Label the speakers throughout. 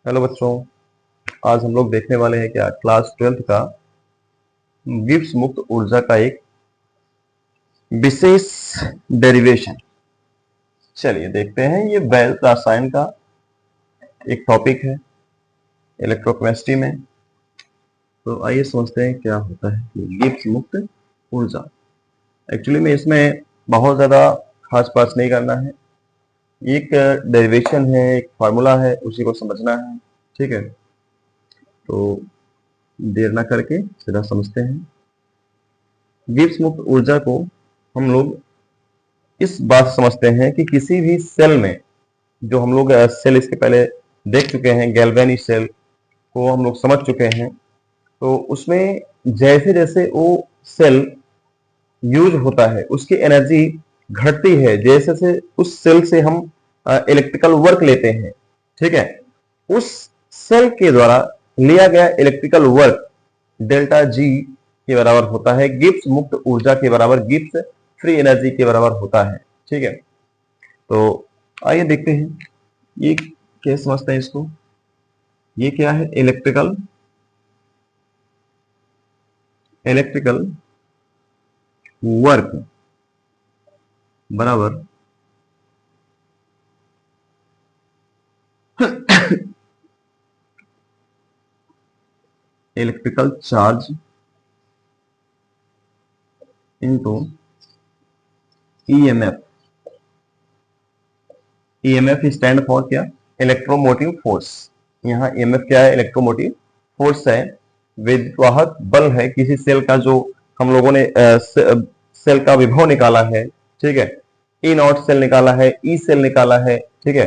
Speaker 1: Hello बच्चों, आज हम लोग देखने वाले हैं क्या क्लास 12th का गिब्स मुक्त ऊर्जा का एक विशेष डेरिवेशन। चलिए देखते हैं। ये वैध रसायन का एक टॉपिक है इलेक्ट्रोकेमिस्ट्री में। तो आइए समझते हैं क्या होता है गिब्स मुक्त ऊर्जा। एक्चुअली में इसमें बहुत ज्यादा खास बात नहीं करना है। एक डेरिवेशन है, एक फार्मूला है, उसी को समझना है। ठीक है, तो देर ना करके सीधा समझते हैं। गिब्स मुक्त ऊर्जा को हम लोग इस बात समझते हैं कि किसी भी सेल में, जो हम लोग सेल इसके पहले देख चुके हैं, गैल्वेनी सेल को हम लोग समझ चुके हैं, तो उसमें जैसे जैसे वो सेल यूज होता है उसकी एनर्जी घटती है। जैसे जैसे उस सेल से हम इलेक्ट्रिकल वर्क लेते हैं, ठीक है, उस सेल के द्वारा लिया गया इलेक्ट्रिकल वर्क डेल्टा जी के बराबर होता है, गिब्स मुक्त ऊर्जा के बराबर, गिब्स फ्री एनर्जी के बराबर होता है। ठीक है, तो आइए देखते हैं ये क्या समझते हैं इसको। ये क्या है? इलेक्ट्रिकल वर्क बराबर electrical charge into EMF. EMF stand for क्या? Electromotive force. यहाँ ईएमएफ क्या है? इलेक्ट्रोमोटिव फोर्स है, विद्युतवाहक बल है किसी सेल का, जो हम लोगों ने सेल का विभव निकाला है। ठीक है, ई नॉट सेल निकाला है, ई सेल निकाला है। ठीक है,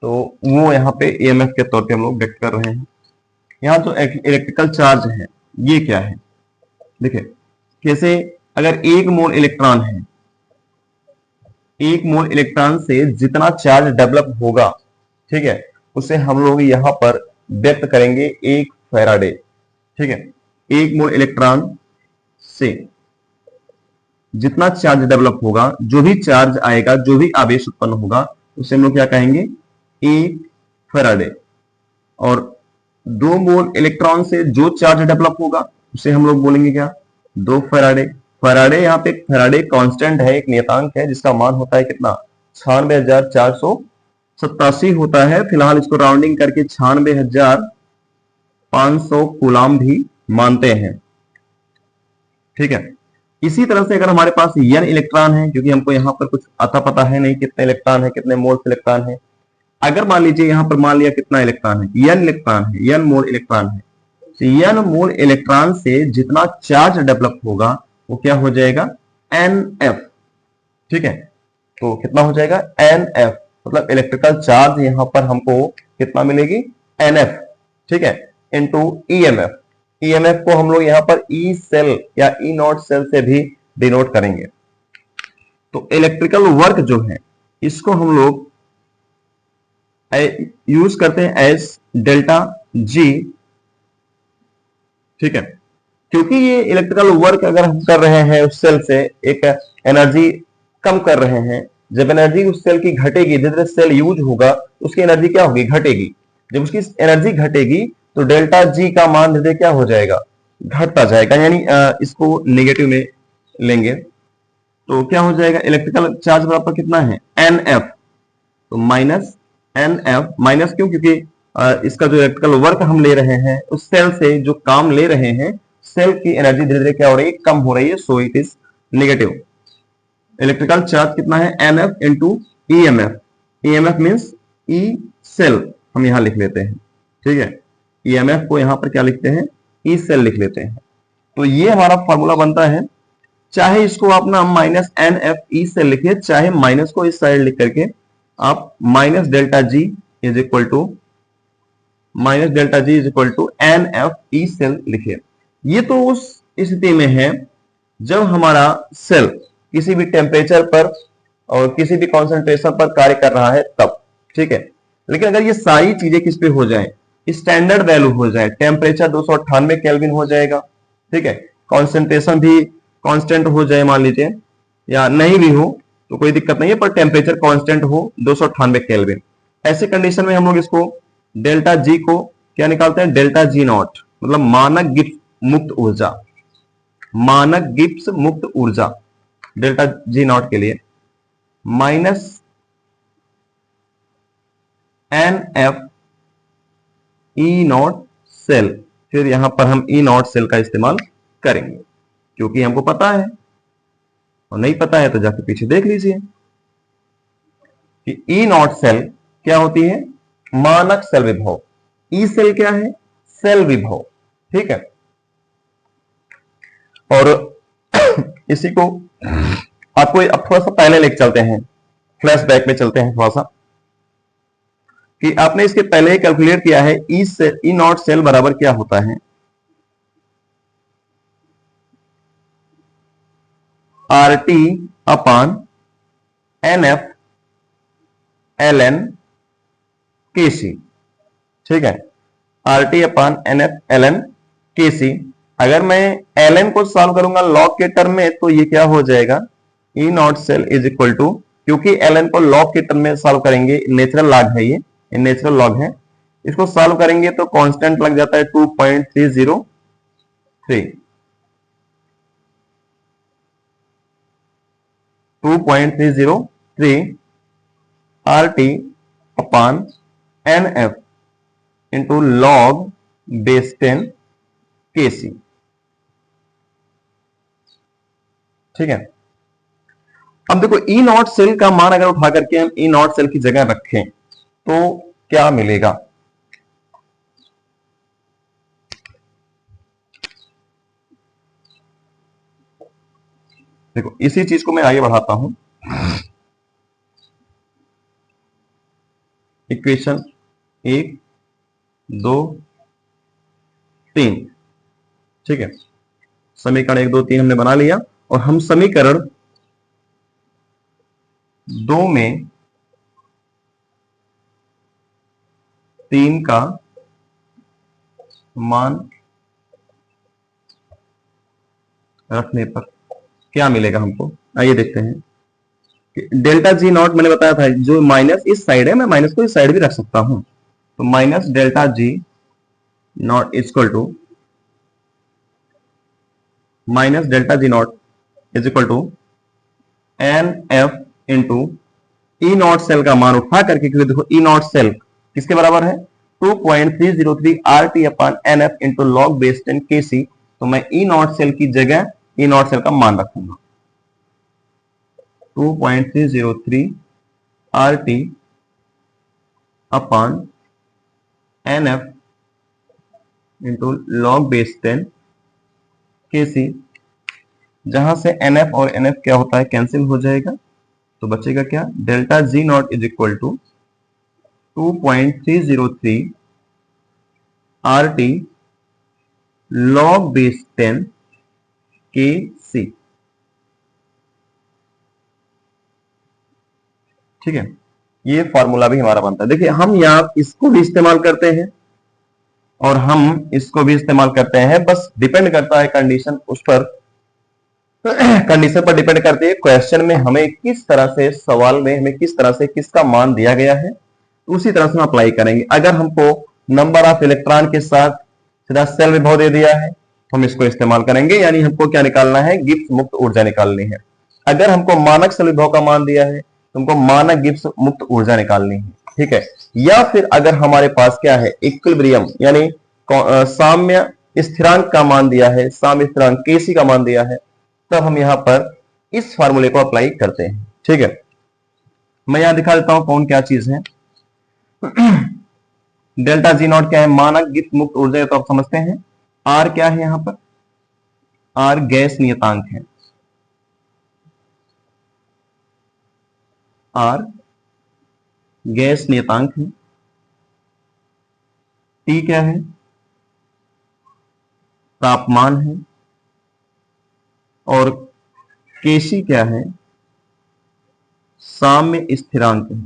Speaker 1: तो वो यहाँ पे ईएमएफ के तौर पे हम लोग व्यक्त कर रहे हैं। यहाँ जो इलेक्ट्रिकल चार्ज है ये क्या है? देखिए कैसे, अगर एक मोल इलेक्ट्रॉन है, एक मोल इलेक्ट्रॉन से जितना चार्ज डेवलप होगा, ठीक है, उसे हम लोग यहां पर व्यक्त करेंगे 1 फैराडे। ठीक है, एक मोल इलेक्ट्रॉन से जितना चार्ज डेवलप होगा, जो भी चार्ज आएगा, जो भी आवेश उत्पन्न होगा, उसे हम लोग क्या कहेंगे? 1 फैराडे। और 2 मोल इलेक्ट्रॉन से जो चार्ज डेवलप होगा उसे हम लोग बोलेंगे क्या? 2 फैराडे। फैराडे यहाँ पे फैराडे कांस्टेंट है, एक नियतांक है, जिसका मान होता है कितना? 96,487 होता है। फिलहाल इसको राउंडिंग करके 96,500 कूलाम भी मानते हैं। ठीक है, इसी तरह से अगर हमारे पास n इलेक्ट्रॉन है, क्योंकि हमको यहाँ पर कुछ अता पता है नहीं कितने इलेक्ट्रॉन है, कितने मोल्स इलेक्ट्रॉन है। अगर मान लीजिए यहाँ पर मान लिया कितना इलेक्ट्रॉन है? n इलेक्ट्रॉन है, n मोल इलेक्ट्रॉन है। तो n मोल इलेक्ट्रॉन से जितना चार्ज डेवलप होगा वो क्या हो जाएगा? NF। ठीक है, तो कितना हो जाएगा? NF, मतलब इलेक्ट्रिकल चार्ज यहाँ पर हमको कितना मिलेगी? NF। ठीक है, इनटू EMF। EMF को हम लोग यहाँ पर E सेल या E नॉट सेल से भी डिनोट करेंगे। तो इलेक्ट्रिकल वर्क जो है इसको हम लोग यूज करते हैं एज डेल्टा जी। ठीक है, क्योंकि ये इलेक्ट्रिकल वर्क अगर हम कर रहे हैं उस सेल से, एक एनर्जी कम कर रहे हैं। जब एनर्जी उस सेल की घटेगी, जितने सेल यूज होगा उसकी एनर्जी क्या होगी? घटेगी। जब उसकी एनर्जी घटेगी तो डेल्टा जी का मान धीरे क्या हो जाएगा? घटता जाएगा। यानी इसको नेगेटिव में लेंगे तो क्या हो जाएगा? इलेक्ट्रिकल चार्ज बराबर कितना है? NF। तो माइनस NF, माइनस क्यों? क्योंकि इसका जो इलेक्ट्रिकल वर्क हम ले रहे हैं उस सेल से जो काम ले रहे हैं, सेल की एनर्जी धीरे धीरे क्या हो रही है? कम हो रही है। So it is negative. Electrical charge कितना है? NF into EMF। EMF means E cell हम यहां लिख लेते हैं। ठीक है, EMF को यहां पर क्या लिखते हैं? E सेल लिख लेते हैं। तो ये हमारा फॉर्मूला बनता है। चाहे इसको आप ना माइनस NF E सेल लिखिए, चाहे माइनस को इस साइड लिख करके आप minus delta G is equal to NF E cell लिखिए। ये तो उस स्थिति में है जब हमारा सेल किसी भी टेम्परेचर पर और किसी भी कॉन्सेंट्रेशन पर कार्य कर रहा है तब। ठीक है, लेकिन अगर ये सारी चीजें किस पे हो जाए? स्टैंडर्ड वैल्यू हो जाए, टेम्परेचर 298 केल्विन हो जाएगा। ठीक है, कॉन्सेंट्रेशन भी कांस्टेंट हो जाए मान लीजिए, या नहीं भी हो तो कोई दिक्कत नहीं है, पर टेम्परेचर कांस्टेंट हो 298 केल्विन। ऐसे कंडीशन में हम लोग इसको डेल्टा जी को क्या निकालते हैं, डेल्टा जी नॉट, मतलब मानक गिब्स मुक्त ऊर्जा, मानक गिब्स मुक्त ऊर्जा डेल्टा जी नॉट के लिए minus N F E not cell, फिर यहां पर हम ई नॉट सेल का इस्तेमाल करेंगे क्योंकि हमको पता है, और नहीं पता है तो जाके पीछे देख लीजिए कि ई नॉट सेल क्या होती है, मानक सेल विभव। ई सेल क्या है, सेल विभव, ठीक है। और इसी को आपको अब थोड़ा सा पहले लेके चलते हैं, फ्लैशबैक में चलते हैं थोड़ा सा, कि आपने इसके पहले ही कैलकुलेट किया है ई नॉट सेल बराबर क्या होता है, R T upon N F L N K C, ठीक है, R T upon N F L N K C. अगर मैं एल एन को सॉल्व करूंगा लॉग के टर्म में तो ये क्या हो जाएगा, E not cell is equal to, क्योंकि एल एन को लॉग के टर्म में सॉल्व करेंगे, नेचुरल लॉग है ये नेचुरल लॉग है, इसको सॉल्व करेंगे तो कांस्टेंट लग जाता है 2.303, 2.303 R T upon N F into log base 10 K C, ठीक है। अब देखो ई नॉट सेल का मान अगर उठा करके हम ई नॉट सेल की जगह रखें तो क्या मिलेगा, देखो इसी चीज को मैं आगे बढ़ाता हूं, इक्वेशन 1 2 3, ठीक है, समीकरण 1 2 3 हमने बना लिया, और हम समीकरण 2 में 3 का मान रखने पर क्या मिलेगा हमको, आइए देखते हैं। डेल्टा जी नॉट मैंने बताया था, जो माइनस इस साइड है मैं माइनस को इस साइड भी रख सकता हूं, तो minus delta G naught equal to minus delta G not is equal to N F into E not cell का मान उठा करके, क्योंकि देखो ई नॉट सेल किसके बराबर है, 2.303 R T upon N F into log base 10 K सी, तो मैं ई नॉट सेल की जगह ई नॉट सेल का मान रखूंगा 2.303 R T upon N F into log base 10 K C, जहां से एन एफ और एन एफ क्या होता है, कैंसिल हो जाएगा, तो बचेगा क्या, delta G not is equal to 2.303 R T log base 10 K C, ठीक है। ये फॉर्मूला भी हमारा बनता है। देखिए हम यहां इसको भी इस्तेमाल करते हैं और हम इसको भी इस्तेमाल करते हैं, बस डिपेंड करता है कंडीशन उस पर, कंडीशन पर डिपेंड करती है क्वेश्चन में हमें किस तरह से, सवाल में हमें किस तरह से किसका मान दिया गया है, उसी तरह से हम अप्लाई करेंगे। अगर हमको नंबर ऑफ इलेक्ट्रॉन के साथ सीधा सेल विभव दे दिया है तो हम इसको इस्तेमाल करेंगे, यानी हमको क्या निकालना है, गिब्स मुक्त ऊर्जा निकालनी है। अगर हमको मानक सेल विभव का मान दिया है तो हमको मानक गिब्स मुक्त ऊर्जा निकालनी है, ठीक है। या फिर अगर हमारे पास क्या है, इक्विलिब्रियम यानी साम्य स्थिरांक का मान दिया है, साम्य स्थिरांक केसी का मान दिया है, तब हम यहां पर इस फार्मूले को अप्लाई करते हैं, ठीक है। मैं यहां दिखा देता हूं कौन क्या चीज है। डेल्टा जी नॉट क्या है, मानक गिब्स मुक्त ऊर्जा, तो आप समझते हैं। आर क्या है, यहां पर आर गैस नियतांक है, आर गैस नियतांक है। टी क्या है, तापमान है। और केसी क्या है, साम्य स्थिरांक है।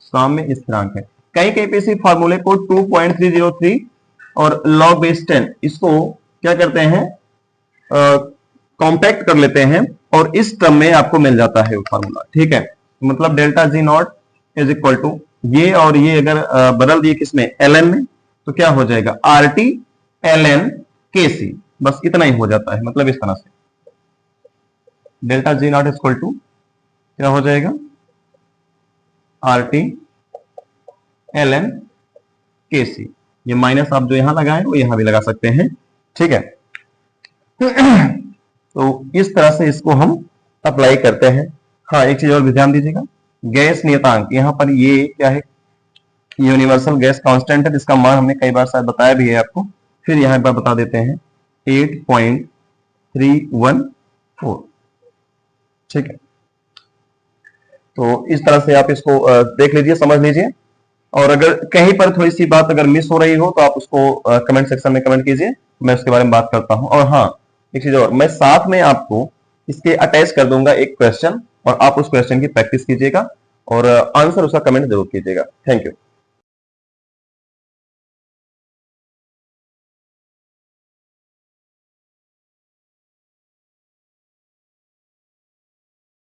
Speaker 1: साम्य स्थिरांक है। कहीं कहीं पे इसी फार्मूले को 2.303 और log बेस 10 इसको क्या करते हैं, कॉम्पैक्ट कर लेते हैं और इस टर्म में आपको मिल जाता है वो फार्मूला, ठीक है। मतलब delta G not is equal to ये और ये अगर बदल दिए किसमें, ln में, तो क्या हो जाएगा RT ln KC, बस इतना ही हो जाता है। मतलब इस तरह से delta G naught equal to क्या हो जाएगा RT ln KC। ये माइनस आप जो यहां लगाए वो यहां भी लगा सकते हैं, ठीक है। तो इस तरह से इसको हम अप्लाई करते हैं। हाँ, एक चीज और भी ध्यान दीजिएगा, गैस नियतांक यहां पर ये क्या है, यूनिवर्सल गैस कांस्टेंट है, जिसका मान हमने कई बार शायद बताया भी है आपको, फिर यहां पर बता देते हैं 8.314, ठीक है। तो इस तरह से आप इसको देख लीजिए, समझ लीजिए, और अगर कहीं पर थोड़ी सी बात अगर मिस हो रही हो तो आप उसको कमेंट सेक्शन में कमेंट कीजिए, मैं उसके बारे में बात करता हूं। और हाँ, एक चीज और, मैं साथ में आपको इसके अटैच कर दूंगा एक क्वेश्चन, और आप उस क्वेश्चन की प्रैक्टिस कीजिएगा और आंसर उसका कमेंट जरूर कीजिएगा। Thank you.